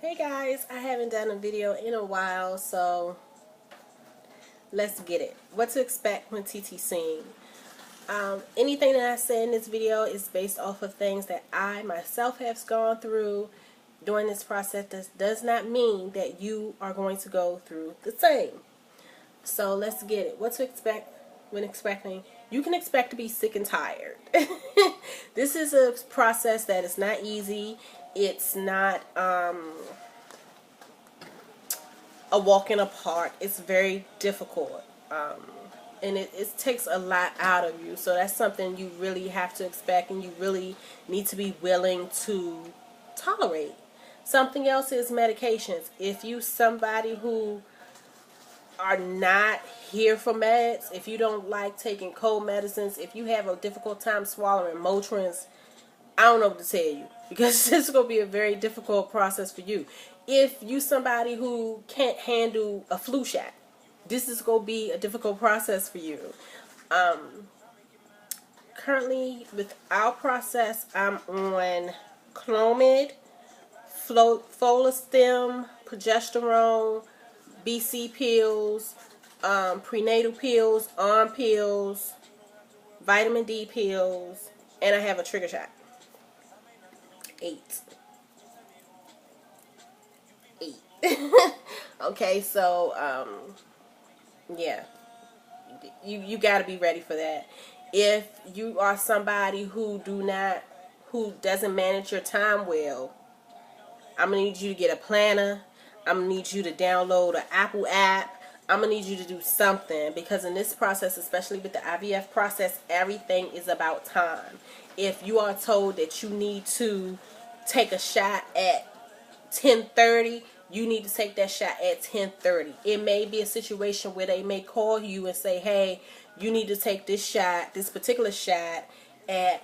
Hey guys, I haven't done a video in a while, so let's get it. What to expect when TT sing. Anything that I say in this video is based off of things that I myself have gone through during this process. That does not mean that you are going to go through the same. So let's get it. What to expect when expecting. You can expect to be sick and tired. This is a process that is not easy. It's not a walk in a park. It's very difficult. And it takes a lot out of you. So that's something you really have to expect, and you really need to be willing to tolerate. Something else is medications. If you somebody who are not here for meds, if you don't like taking cold medicines, if you have a difficult time swallowing Motrins, I don't know what to tell you, because this is going to be a very difficult process for you. If you somebody who can't handle a flu shot, this is going to be a difficult process for you. Currently, with our process, I'm on Clomid, Folostim, progesterone, BC pills, prenatal pills, arm pills, vitamin D pills, and I have a trigger shot. 8. Okay, so yeah, you got to be ready for that. If you are somebody who doesn't manage your time well, I'm gonna need you to get a planner. I'm gonna need you to download an Apple app. I'm gonna need you to do something, because in this process, especially with the IVF process, everything is about time. If you are told that you need to take a shot at 10:30, you need to take that shot at 10:30. It may be a situation where they may call you and say, hey, you need to take this shot, this particular shot, at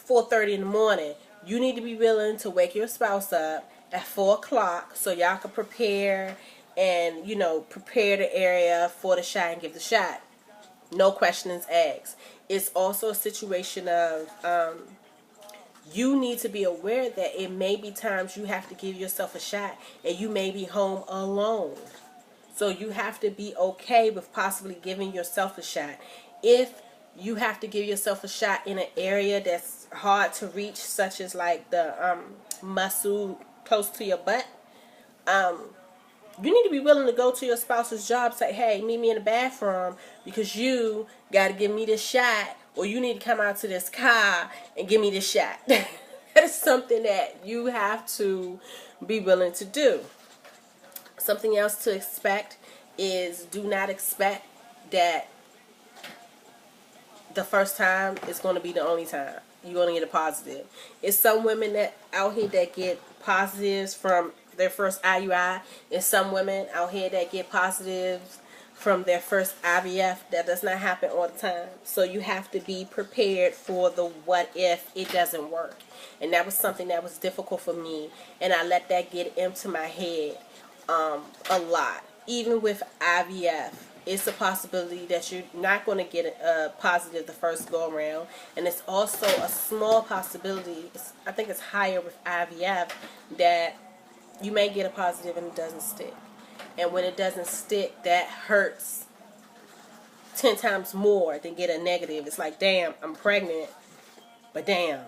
4:30 in the morning. You need to be willing to wake your spouse up at 4 o'clock so y'all can prepare and, prepare the area for the shot and give the shot. No questions asked. It's also a situation of you need to be aware that it may be times you have to give yourself a shot and you may be home alone. So you have to be okay with possibly giving yourself a shot. If you have to give yourself a shot in an area that's hard to reach, such as like the muscle close to your butt, you need to be willing to go to your spouse's job, say, hey, meet me in the bathroom because you got to give me this shot, or you need to come out to this car and give me this shot. That is something that you have to be willing to do. Something else to expect is, do not expect that the first time is going to be the only time you're going to get a positive. It's some women that out here that get positives from their first IUI, and some women out here that get positives from their first IVF. That does not happen all the time. So you have to be prepared for the what if it doesn't work. And that was something that was difficult for me, and I let that get into my head a lot. Even with IVF, it's a possibility that you're not going to get a positive the first go around, and it's also a small possibility, I think it's higher with IVF, that you may get a positive and it doesn't stick. And when it doesn't stick, that hurts 10 times more than get a negative. It's like, damn, I'm pregnant, but damn,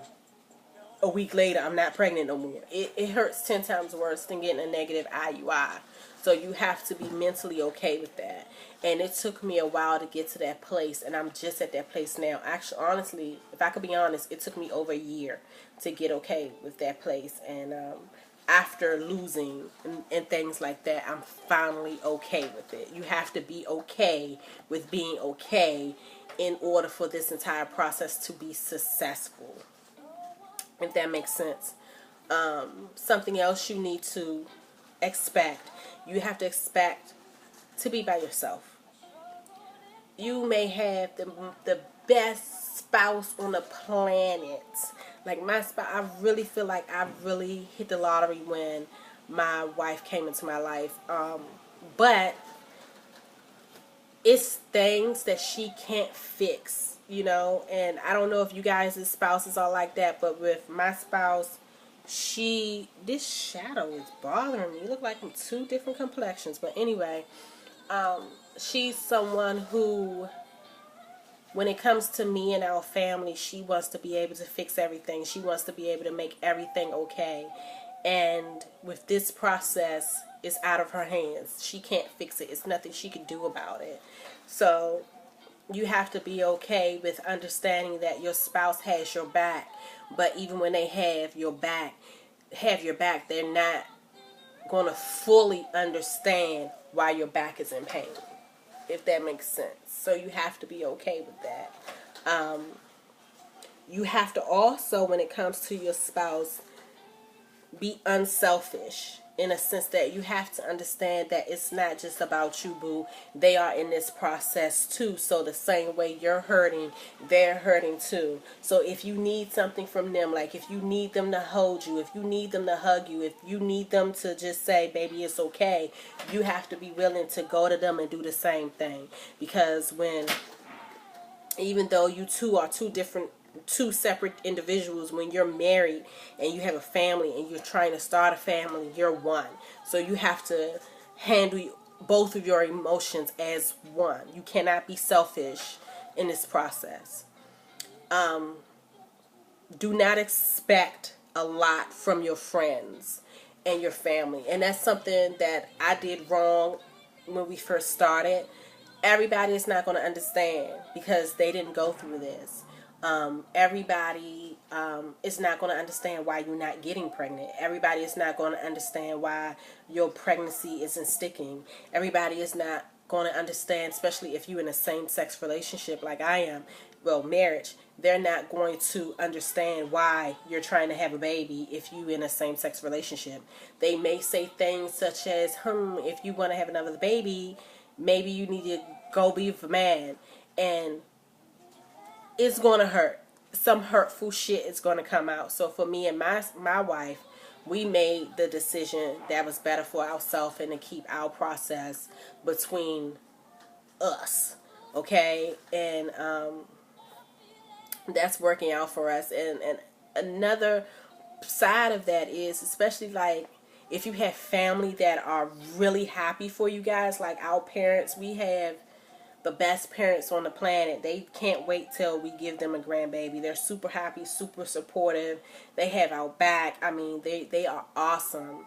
a week later I'm not pregnant no more. It hurts 10 times worse than getting a negative IUI. So you have to be mentally okay with that. And it took me a while to get to that place, and I'm just at that place now. Actually, honestly, if I could be honest, it took me over a year to get okay with that place. And after losing and things like that, I'm finally okay with it. You have to be okay with being okay in order for this entire process to be successful, if that makes sense. Something else you need to expect. You have to expect to be by yourself. You may have the best spouse on the planet. Like my spouse, I really feel like I really hit the lottery when my wife came into my life. But it's things that she can't fix, and I don't know if you guys' spouses are like that, but with my spouse, this shadow is bothering me. You look like I'm two different complexions. But anyway, she's someone who, when it comes to me and our family, she wants to be able to fix everything. She wants to be able to make everything okay. And with this process, it's out of her hands. She can't fix it. It's nothing she can do about it. So you have to be okay with understanding that your spouse has your back. But even when they have your back, they're not going to fully understand why your back is in pain, if that makes sense. So you have to be okay with that. You have to also, when it comes to your spouse, be unselfish, in a sense that you have to understand that it's not just about you, boo. They are in this process too. So the same way you're hurting, they're hurting too. So if you need something from them, like if you need them to hold you, if you need them to hug you, if you need them to just say, baby, it's okay, you have to be willing to go to them and do the same thing. Because even though you two are two separate individuals, when you're married and you have a family and you're trying to start a family, you're one. So you have to handle both of your emotions as one. You cannot be selfish in this process. Do not expect a lot from your friends and your family. And that's something that I did wrong when we first started. Everybody is not going to understand because they didn't go through this. Everybody is not going to understand why you're not getting pregnant. Everybody is not going to understand why your pregnancy isn't sticking. Everybody is not going to understand, especially if you're in a same-sex relationship like I am, well, marriage. They're not going to understand why you're trying to have a baby if you're in a same-sex relationship. They may say things such as, if you want to have another baby, maybe you need to go be with a man. And it's going to hurt. Some hurtful shit is going to come out. So for me and my wife, we made the decision that was better for ourselves and to keep our process between us. Okay? And that's working out for us. And another side of that is, especially like if you have family that are really happy for you guys, like our parents, we have the best parents on the planet. They can't wait till we give them a grandbaby. They're super happy, super supportive. They have our back. I mean, they are awesome.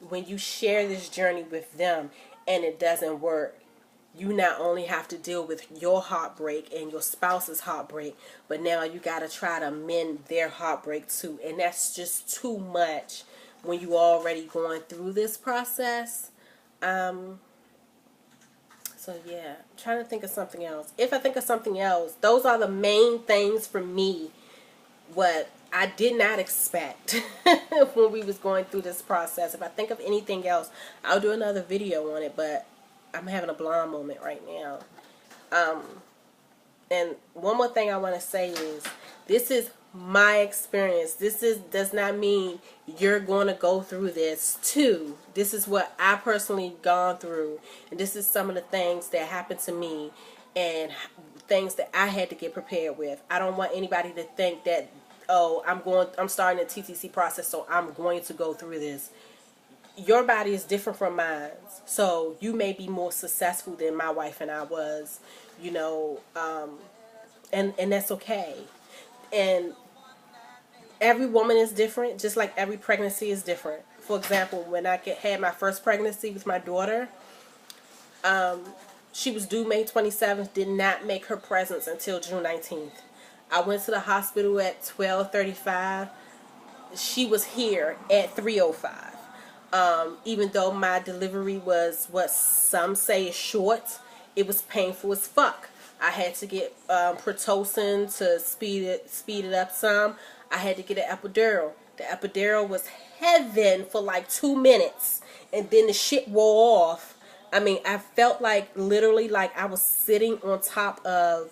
When you share this journey with them and it doesn't work, you not only have to deal with your heartbreak and your spouse's heartbreak, but now you got to try to mend their heartbreak too. And that's just too much when you already going through this process. So yeah, I'm trying to think of something else. If I think of something else, those are the main things for me, what I did not expect when we was going through this process. If I think of anything else, I'll do another video on it, but I'm having a blonde moment right now. And one more thing I want to say is, this is my experience. Does not mean you're going to go through this too. This is what I personally gone through, and this is some of the things that happened to me and things that I had to get prepared with. I don't want anybody to think that, oh, I'm starting a TTC process, so I'm going to go through this. Your body is different from mine, so you may be more successful than my wife and I was, you know, and that's okay. And every woman is different, just like every pregnancy is different. For example, when I had my first pregnancy with my daughter, she was due May 27th, did not make her presence until June 19th. I went to the hospital at 12:35. She was here at 3:05. Even though my delivery was what some say is short, it was painful as fuck. I had to get Pitocin to speed it up some. I had to get an epidural. The epidural was heaven for like 2 minutes, and then the shit wore off. I mean, I felt like literally like I was sitting on top of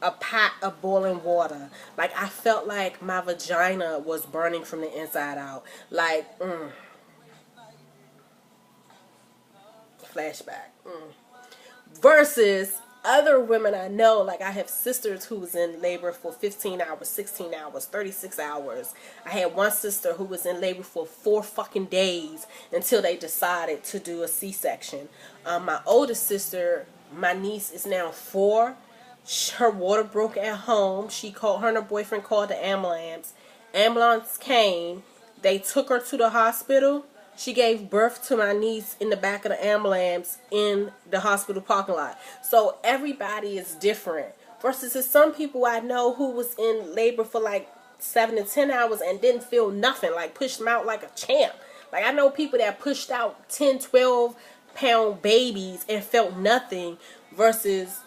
a pot of boiling water. Like I felt like my vagina was burning from the inside out. Like, flashback. Versus other women I know, like I have sisters who was in labor for 15 hours, 16 hours, 36 hours. I had one sister who was in labor for 4 fucking days until they decided to do a C-section. My oldest sister, my niece, is now 4. Her water broke at home. Her and her boyfriend called the ambulance. Ambulance came. They took her to the hospital. She gave birth to my niece in the back of the ambulance in the hospital parking lot. So everybody is different. Versus there's some people I know who was in labor for like 7 to 10 hours and didn't feel nothing. Like pushed them out like a champ. Like I know people that pushed out 10, 12-pound babies and felt nothing. Versus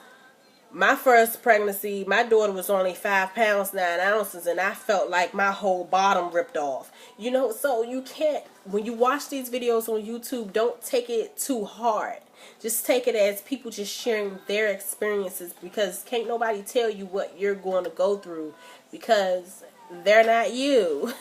my first pregnancy, my daughter was only 5 pounds 9 ounces, and I felt like my whole bottom ripped off. You know, so you can't, when you watch these videos on YouTube, don't take it too hard. Just take it as people just sharing their experiences, because can't nobody tell you what you're going to go through, because they're not you.